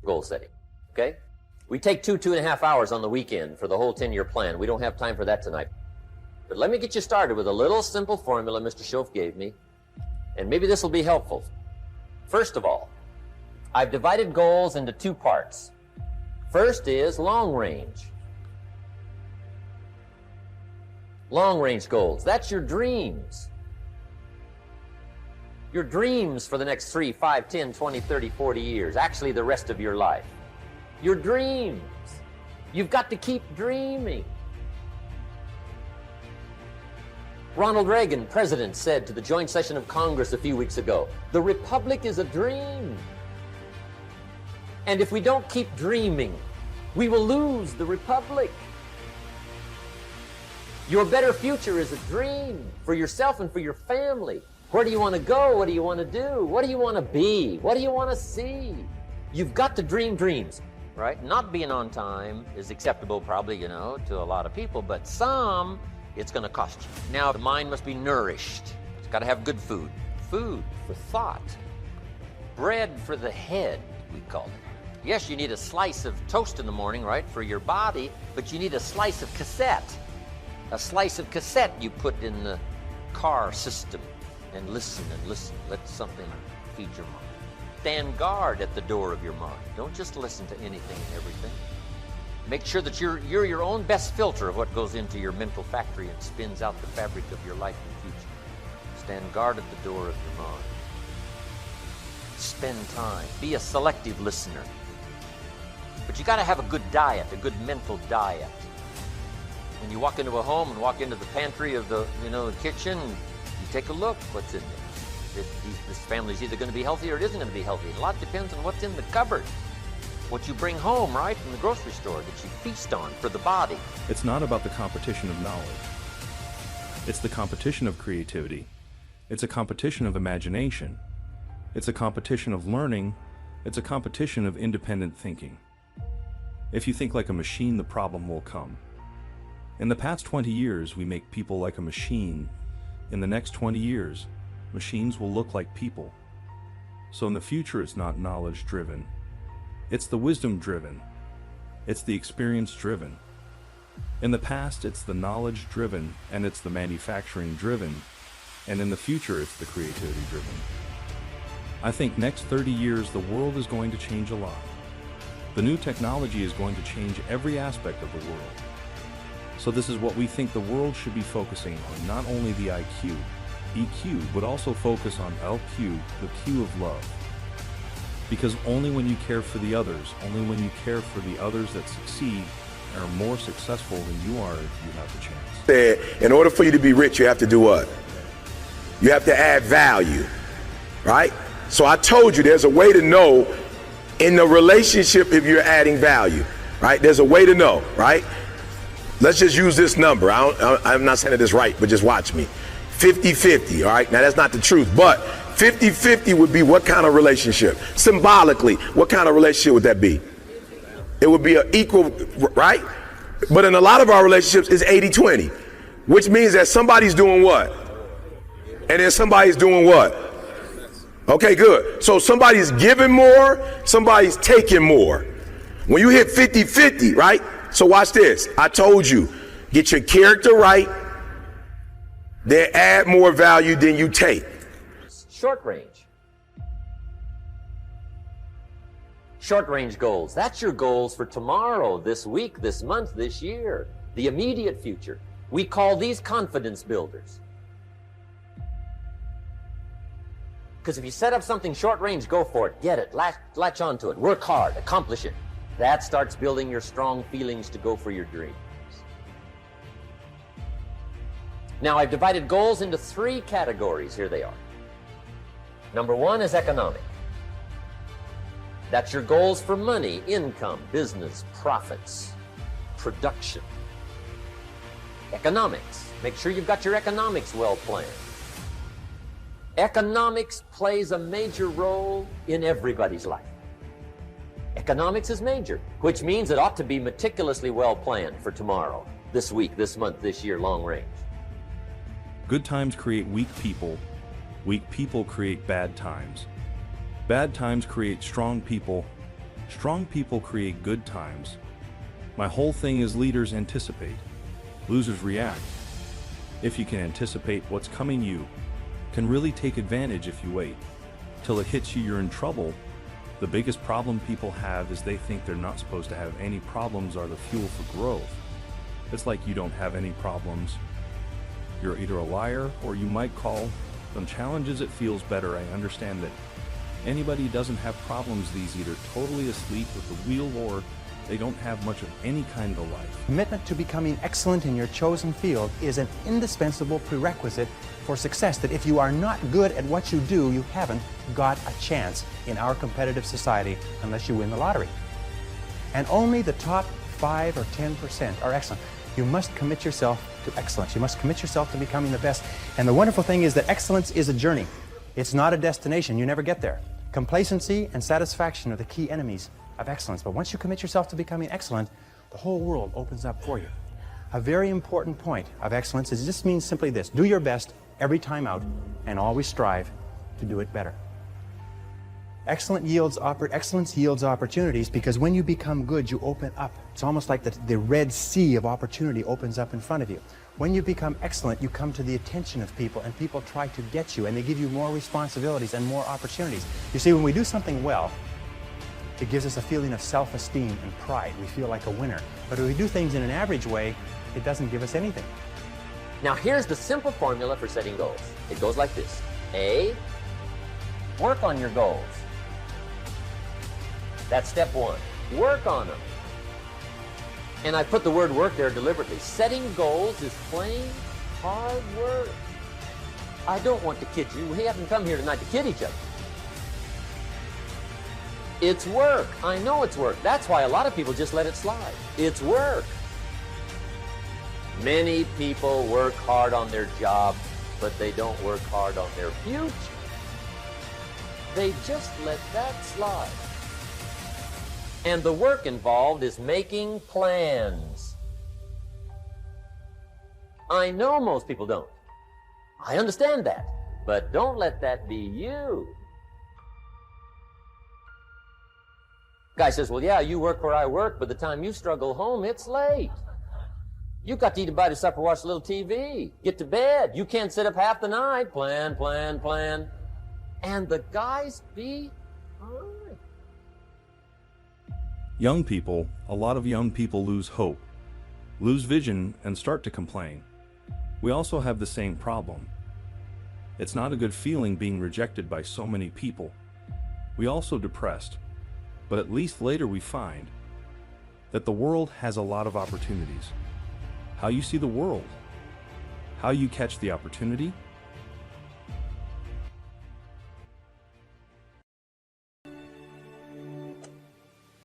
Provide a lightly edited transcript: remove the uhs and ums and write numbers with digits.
goal setting, okay? We take 2.5 hours on the weekend for the whole 10-year plan. We don't have time for that tonight. But let me get you started with a little simple formula Mr. Schoaf gave me, and maybe this will be helpful. First of all, I've divided goals into 2 parts. First is long range. Long range goals, that's your dreams. Your dreams for the next 3, 5, 10, 20, 30, 40 years, actually the rest of your life. Your dreams. You've got to keep dreaming. Ronald Reagan, president, said to the joint session of Congress a few weeks ago, "The Republic is a dream." And if we don't keep dreaming, we will lose the Republic. Your better future is a dream for yourself and for your family. Where do you want to go? What do you want to do? What do you want to be? What do you want to see? You've got to dream dreams, right? Not being on time is acceptable probably, to a lot of people, but some, it's going to cost you. Now, the mind must be nourished. It's got to have good food. Food for thought. Bread for the head, we call it. Yes, you need a slice of toast in the morning, right, for your body, but you need a slice of cassette. A slice of cassette you put in the car system. And listen and listen. Let something feed your mind. Stand guard at the door of your mind. Don't just listen to anything and everything. Make sure that you're your own best filter of what goes into your mental factory and spins out the fabric of your life and future. Stand guard at the door of your mind. Spend time. Be a selective listener. But you got to have a good diet, a good mental diet. When you walk into a home and walk into the pantry of the kitchen, you take a look what's in there. This family's either going to be healthy or it isn't going to be healthy. A lot depends on what's in the cupboard. What you bring home, right, from the grocery store that you feast on for the body. It's not about the competition of knowledge. It's the competition of creativity. It's a competition of imagination. It's a competition of learning. It's a competition of independent thinking. If you think like a machine, the problem will come. In the past 20 years, we make people like a machine. In the next 20 years, machines will look like people. So in the future, it's not knowledge-driven. It's the wisdom-driven. It's the experience-driven. In the past, it's the knowledge-driven, and it's the manufacturing-driven. And in the future, it's the creativity-driven. I think next 30 years, the world is going to change a lot. The new technology is going to change every aspect of the world. So this is what we think the world should be focusing on, not only the IQ, EQ, but also focus on LQ, the Q of love. Because only when you care for the others, only when you care for the others that succeed and are more successful than you are, you have the chance. In order for you to be rich, you have to do what? You have to add value, right? So I told you there's a way to know in the relationship if you're adding value, right? There's a way to know, right? Let's just use this number. I'm not saying it is right, but just watch me. 50-50, all right? Now, that's not the truth, but 50-50 would be what kind of relationship? Symbolically, what kind of relationship would that be? It would be an equal, right? But in a lot of our relationships, it's 80-20, which means that somebody's doing what? And then somebody's doing what? Okay, good. So somebody's giving more, somebody's taking more. When you hit 50-50, right? So watch this. I told you, get your character right, then add more value than you take. Short range. Short range goals. That's your goals for tomorrow, this week, this month, this year, the immediate future. We call these confidence builders. Because if you set up something short range, go for it, get it, latch onto it, work hard, accomplish it. That starts building your strong feelings to go for your dreams. Now, I've divided goals into 3 categories. Here they are. Number 1 is economic. That's your goals for money, income, business, profits, production. Economics. Make sure you've got your economics well planned. Economics plays a major role in everybody's life. Economics is major, which means it ought to be meticulously well planned for tomorrow, this week, this month, this year, long range. Good times create weak people. Weak people create bad times. Bad times create strong people. Strong people create good times. My whole thing is leaders anticipate, losers react. If you can anticipate what's coming, you can really take advantage. If you wait till it hits you, you're in trouble. The biggest problem people have is they think they're not supposed to have any problems are the fuel for growth. It's like you don't have any problems. You're either a liar or you might call them challenges. It feels better. I understand that anybody who doesn't have problems, these either totally asleep with the wheel or they don't have much of any kind of life. Commitment to becoming excellent in your chosen field is an indispensable prerequisite for success, that if you are not good at what you do, you haven't got a chance in our competitive society unless you win the lottery. And only the top 5 or 10% are excellent. You must commit yourself to excellence. You must commit yourself to becoming the best. And the wonderful thing is that excellence is a journey. It's not a destination. You never get there. Complacency and satisfaction are the key enemies of excellence. But once you commit yourself to becoming excellent, the whole world opens up for you. A very important point of excellence is this means simply this: do your best every time out and always strive to do it better. Excellence yields opportunities, because when you become good, you open up. It's almost like the Red Sea of opportunity opens up in front of you. When you become excellent, you come to the attention of people, and people try to get you, and they give you more responsibilities and more opportunities. You see, when we do something well, it gives us a feeling of self-esteem and pride. We feel like a winner. But if we do things in an average way, it doesn't give us anything. Now here's the simple formula for setting goals. It goes like this. A, work on your goals. That's step 1. Work on them. And I put the word work there deliberately. Setting goals is plain hard work. I don't want to kid you. We haven't come here tonight to kid each other. It's work. I know it's work. That's why a lot of people just let it slide. It's work. Many people work hard on their job, but they don't work hard on their future. They just let that slide. And the work involved is making plans. I know most people don't. I understand that. But don't let that be you. Guy says, well, yeah, you work where I work, but the time you struggle home, it's late. You got to eat a bite of supper, watch a little TV, get to bed. You can't sit up half the night. Plan, plan, plan. And the guys be high. Young people, a lot of young people lose hope, lose vision, and start to complain. We also have the same problem. It's not a good feeling being rejected by so many people. We also depressed, but at least later we find that the world has a lot of opportunities. How you see the world, how you catch the opportunity,